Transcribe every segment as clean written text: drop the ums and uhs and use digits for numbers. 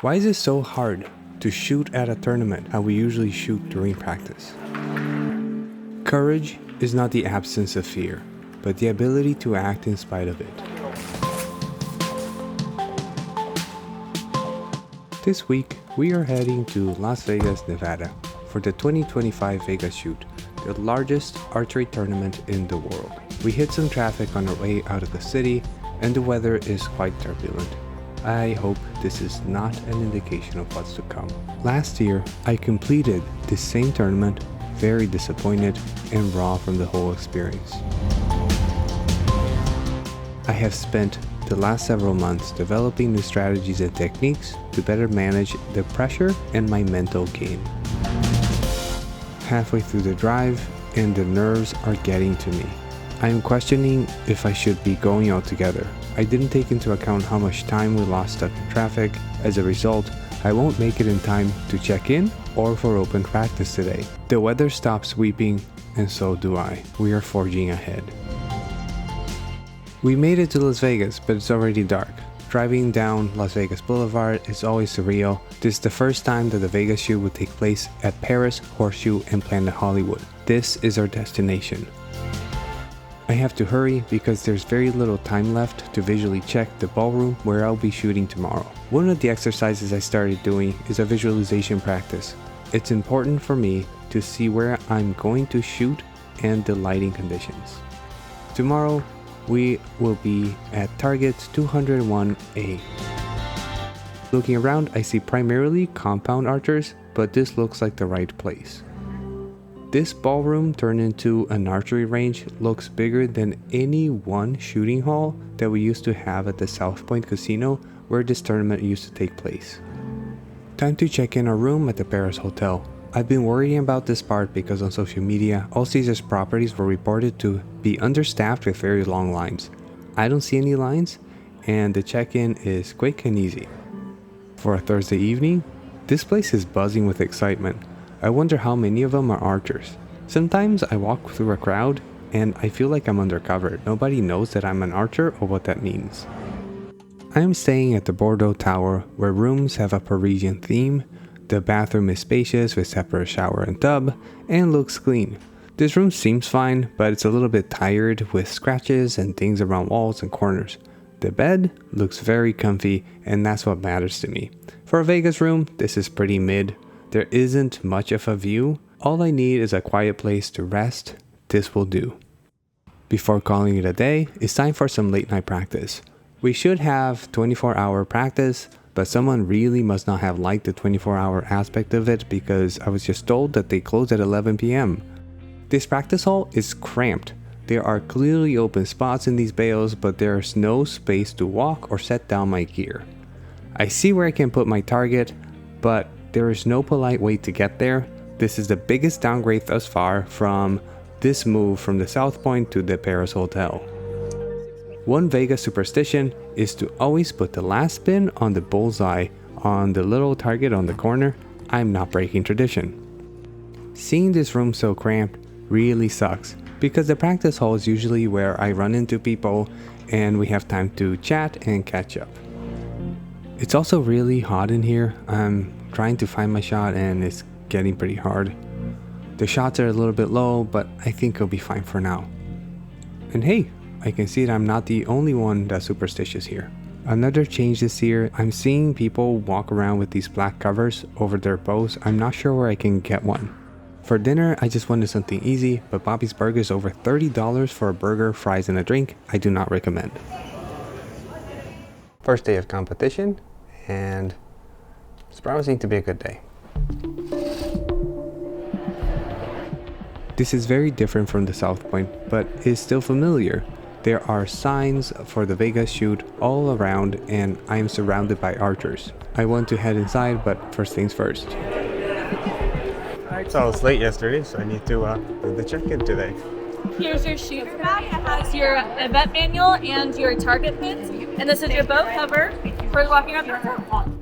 Why is it so hard to shoot at a tournament how we usually shoot during practice? Courage is not the absence of fear, but the ability to act in spite of it. This week, we are heading to Las Vegas, Nevada for the 2025 Vegas Shoot, the largest archery tournament in the world. We hit some traffic on our way out of the city, and the weather is quite turbulent. I hope this is not an indication of what's to come. Last year, I completed this same tournament, very disappointed and raw from the whole experience. I have spent the last several months developing new strategies and techniques to better manage the pressure and my mental game. Halfway through the drive, and the nerves are getting to me. I am questioning if I should be going altogether. I didn't take into account how much time we lost stuck in traffic. As a result, I won't make it in time to check in or for open practice today. The weather stops sweeping, and so do I. We are forging ahead. We made it to Las Vegas, but it's already dark. Driving down Las Vegas Boulevard is always surreal. This is the first time that the Vegas shoot would take place at Paris, Horseshoe and Planet Hollywood. This is our destination. I have to hurry because there's very little time left to visually check the ballroom where I'll be shooting tomorrow. One of the exercises I started doing is a visualization practice. It's important for me to see where I'm going to shoot and the lighting conditions. Tomorrow, we will be at target 201A. Looking around, I see primarily compound archers, but this looks like the right place. This ballroom turned into an archery range looks bigger than any one shooting hall that we used to have at the South Point Casino where this tournament used to take place. Time to check in our room at the Paris Hotel. I've been worrying about this part because on social media, all Caesars properties were reported to be understaffed with very long lines. I don't see any lines, and the check-in is quick and easy. For a Thursday evening, this place is buzzing with excitement. I wonder how many of them are archers. Sometimes I walk through a crowd and I feel like I'm undercover. Nobody knows that I'm an archer or what that means. I am staying at the Bordeaux Tower where rooms have a Parisian theme. The bathroom is spacious with separate shower and tub and looks clean. This room seems fine, but it's a little bit tired with scratches and things around walls and corners. The bed looks very comfy and that's what matters to me. For a Vegas room, this is pretty mid. There isn't much of a view. All I need is a quiet place to rest. This will do. Before calling it a day, it's time for some late night practice. We should have 24-hour practice, but someone really must not have liked the 24-hour aspect of it because I was just told that they close at 11 p.m. This practice hall is cramped. There are clearly open spots in these bales, but there's no space to walk or set down my gear. I see where I can put my target, but there is no polite way to get there. This is the biggest downgrade thus far from this move from the South Point to the Paris Hotel. One Vegas superstition is to always put the last pin on the bullseye on the little target on the corner. I'm not breaking tradition. Seeing this room so cramped really sucks because the practice hall is usually where I run into people and we have time to chat and catch up. It's also really hot in here. I'm trying to find my shot and it's getting pretty hard. The shots are a little bit low, but I think it'll be fine for now. And hey, I can see that I'm not the only one that's superstitious here. Another change this year, I'm seeing people walk around with these black covers over their bows. I'm not sure where I can get one. For dinner, I just wanted something easy, but Bobby's Burger is over $30 for a burger, fries, and a drink. I do not recommend. First day of competition, and it's promising to be a good day. This is very different from the South Point, but is still familiar. There are signs for the Vegas shoot all around and I am surrounded by archers. I want to head inside, but first things first. Alright, so I was late yesterday, so I need to do the check-in today. Here's your shoot bag. It has your event manual and your target pins. And this is your bow cover for walking around your room.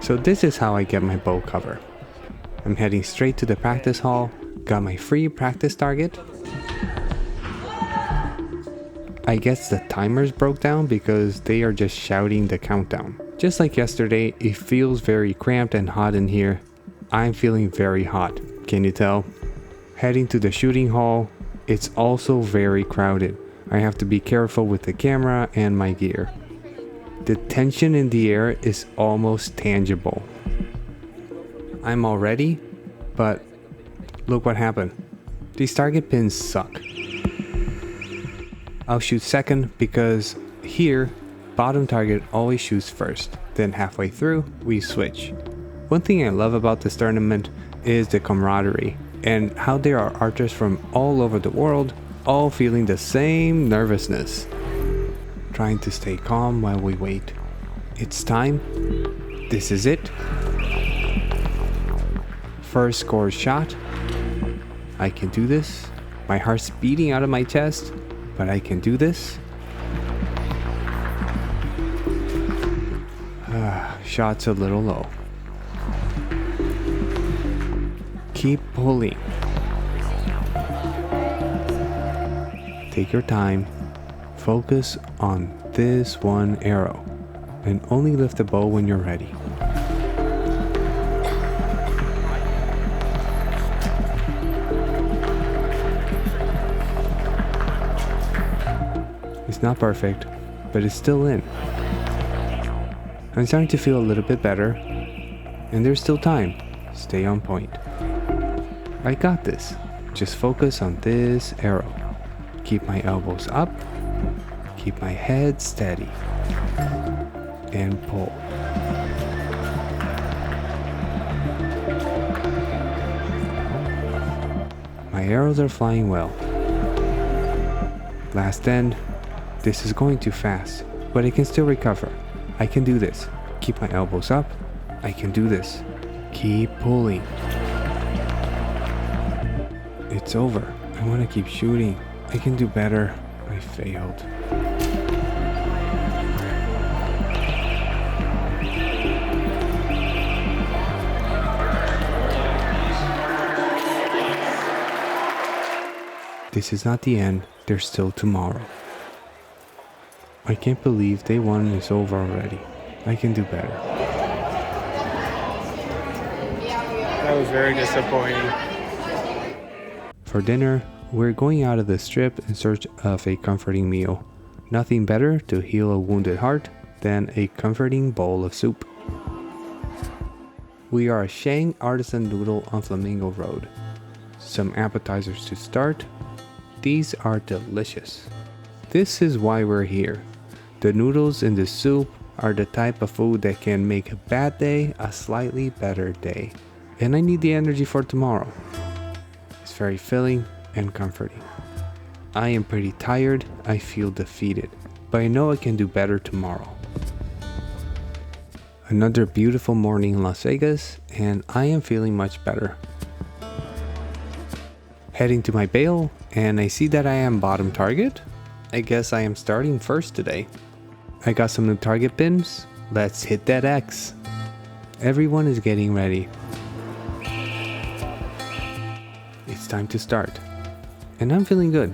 So this is how I get my bow cover. I'm heading straight to the practice hall, got my free practice target. I guess the timers broke down because they are just shouting the countdown. Just like yesterday, it feels very cramped and hot in here. I'm feeling very hot, can you tell? Heading to the shooting hall, it's also very crowded. I have to be careful with the camera and my gear. The tension in the air is almost tangible. I'm all ready, but look what happened. These target pins suck. I'll shoot second because here, bottom target always shoots first, then halfway through, we switch. One thing I love about this tournament is the camaraderie and how there are archers from all over the world, all feeling the same nervousness. Trying to stay calm while we wait. It's time. This is it. First scored shot. I can do this. My heart's beating out of my chest, but I can do this. Shot's a little low. Keep pulling. Take your time. Focus on this one arrow and only lift the bow when you're ready. It's not perfect, but it's still in. I'm starting to feel a little bit better, and there's still time. Stay on point. I got this. Just focus on this arrow. Keep my elbows up. Keep my head steady. And pull. My arrows are flying well. Last end. This is going too fast, but I can still recover. I can do this. Keep my elbows up. I can do this. Keep pulling. It's over. I want to keep shooting. I can do better. I failed. This is not the end. There's still tomorrow. I can't believe day one is over already. I can do better. That was very disappointing. For dinner, we're going out of the strip in search of a comforting meal. Nothing better to heal a wounded heart than a comforting bowl of soup. We are at Shang Artisan Noodle on Flamingo Road. Some appetizers to start. These are delicious. This is why we're here. The noodles in the soup are the type of food that can make a bad day a slightly better day. And I need the energy for tomorrow. It's very filling and comforting. I am pretty tired, I feel defeated, but I know I can do better tomorrow. Another beautiful morning in Las Vegas, and I am feeling much better. Heading to my bail, and I see that I am bottom target. I guess I am starting first today. I got some new target pins. Let's hit that X. Everyone is getting ready. It's time to start. And I'm feeling good,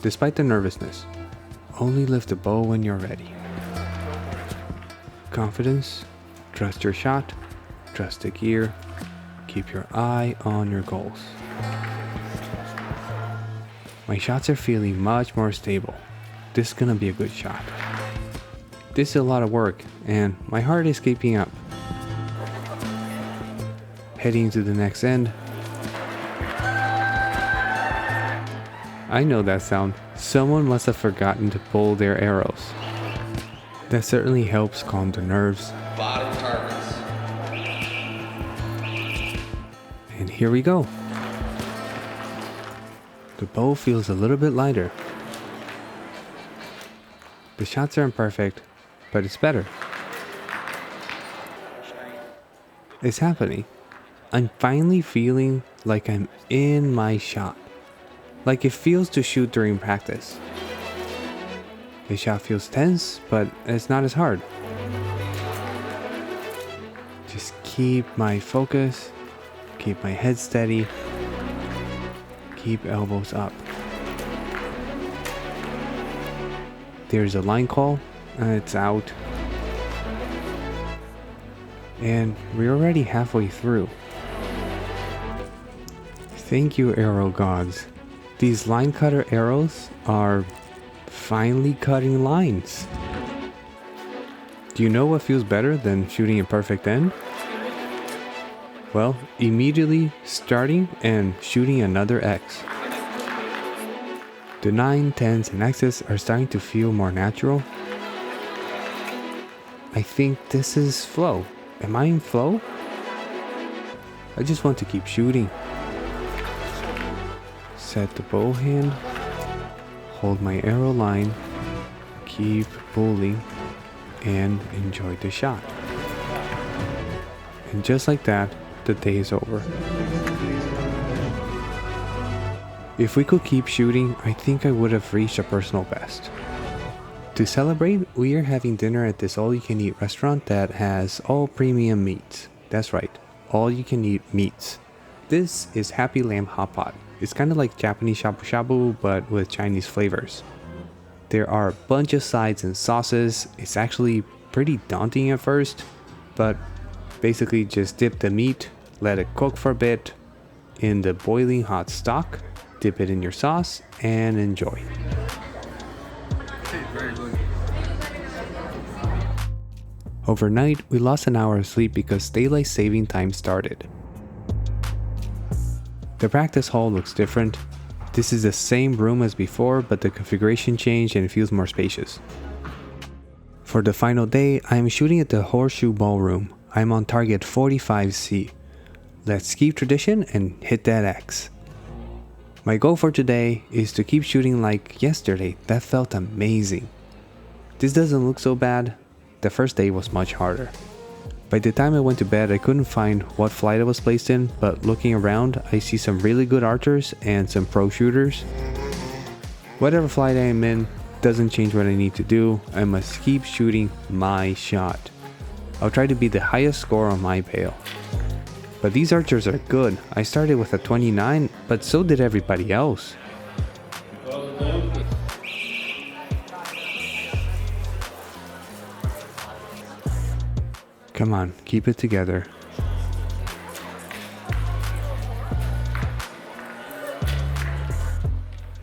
despite the nervousness. Only lift the bow when you're ready. Confidence, trust your shot, trust the gear, keep your eye on your goals. My shots are feeling much more stable. This is gonna be a good shot. This is a lot of work, and my heart is keeping up. Heading to the next end. I know that sound. Someone must have forgotten to pull their arrows. That certainly helps calm the nerves. Bottom targets. And here we go. The bow feels a little bit lighter. The shots are imperfect, but it's better. It's happening. I'm finally feeling like I'm in my shot. Like it feels to shoot during practice. The shot feels tense, but it's not as hard. Just keep my focus, keep my head steady, keep elbows up. There's a line call, and it's out. And we're already halfway through. Thank you, arrow gods. These line cutter arrows are finally cutting lines. Do you know what feels better than shooting a perfect end? Well, immediately starting and shooting another X. The 9, 10s, and X's are starting to feel more natural. I think this is flow. Am I in flow? I just want to keep shooting. Set the bow hand, hold my arrow line, keep pulling, and enjoy the shot. And just like that, the day is over. If we could keep shooting, I think I would have reached a personal best. To celebrate, we are having dinner at this all-you-can-eat restaurant that has all premium meats. That's right, all-you-can-eat meats. This is Happy Lamb Hotpot. It's kind of like Japanese shabu shabu, but with Chinese flavors. There are a bunch of sides and sauces. It's actually pretty daunting at first, but basically just dip the meat, let it cook for a bit in the boiling hot stock, dip it in your sauce, and enjoy. Overnight, we lost an hour of sleep because daylight saving time started. The practice hall looks different. This is the same room as before, but the configuration changed and it feels more spacious. For the final day, I am shooting at the Horseshoe Ballroom. I am on target 45C. Let's keep tradition and hit that X. My goal for today is to keep shooting like yesterday. That felt amazing. This doesn't look so bad. The first day was much harder. By the time I went to bed, I couldn't find what flight I was placed in, but looking around, I see some really good archers and some pro shooters. Whatever flight I am in doesn't change what I need to do. I must keep shooting my shot. I'll try to be the highest score on my bail. But these archers are good. I started with a 29, but so did everybody else. Come on, keep it together.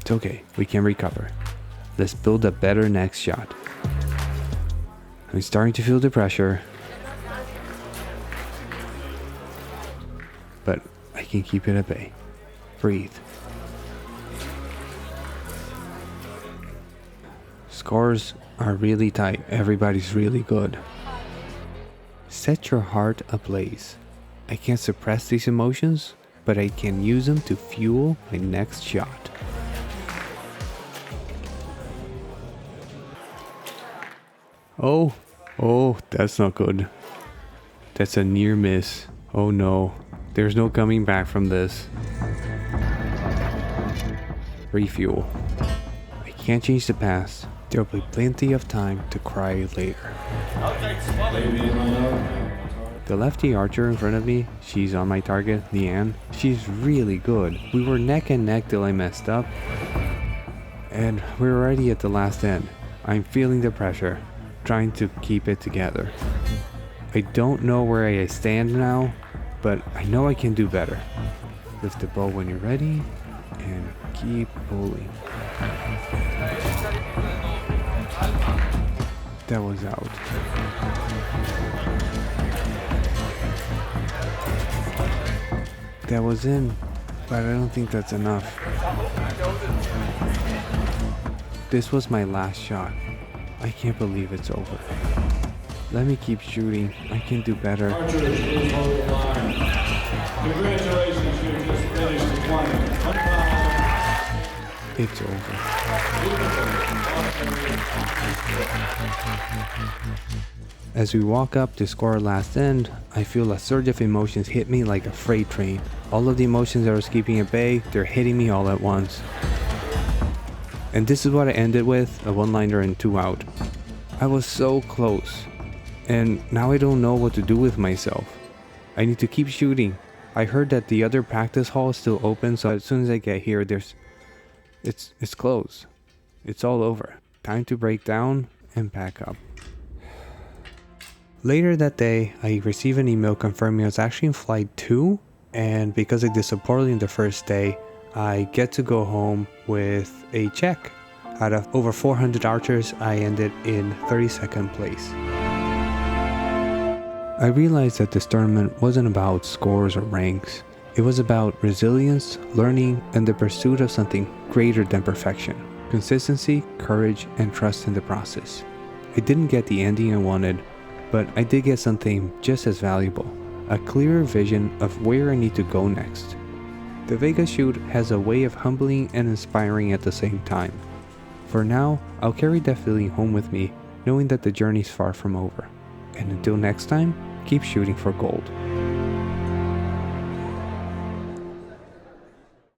It's okay, we can recover. Let's build a better next shot. I'm starting to feel the pressure, but I can keep it at bay. Breathe. Scores are really tight. Everybody's really good. Set your heart ablaze. I can't suppress these emotions, but I can use them to fuel my next shot. Oh, that's not good. That's a near miss. Oh no, there's no coming back from this. Refuel. I can't change the past. There'll be plenty of time to cry later. The lefty archer in front of me, she's on my target, Leanne. She's really good. We were neck and neck till I messed up. And we're already at the last end. I'm feeling the pressure, trying to keep it together. I don't know where I stand now, but I know I can do better. Lift the bow when you're ready, and keep pulling. That was out. That was in, but I don't think that's enough. This was my last shot. I can't believe it's over. Let me keep shooting. I can do better. Congratulations, you just finished the one. It's over. As we walk up to score our last end, I feel a surge of emotions hit me like a freight train. All of the emotions I was keeping at bay, they're hitting me all at once. And this is what I ended with, a one-liner and 2 out. I was so close. And now I don't know what to do with myself. I need to keep shooting. I heard that the other practice hall is still open, so as soon as I get here, it's closed. It's all over. Time to break down and pack up. Later that day, I received an email confirming I was actually in flight 2, and because I did so poorly in the first day, I get to go home with a check. Out of over 400 archers, I ended in 32nd place. I realized that this tournament wasn't about scores or ranks. It was about resilience, learning, and the pursuit of something greater than perfection. Consistency, courage, and trust in the process. I didn't get the ending I wanted, but I did get something just as valuable. A clearer vision of where I need to go next. The Vegas shoot has a way of humbling and inspiring at the same time. For now, I'll carry that feeling home with me, knowing that the journey's far from over. And until next time, keep shooting for gold.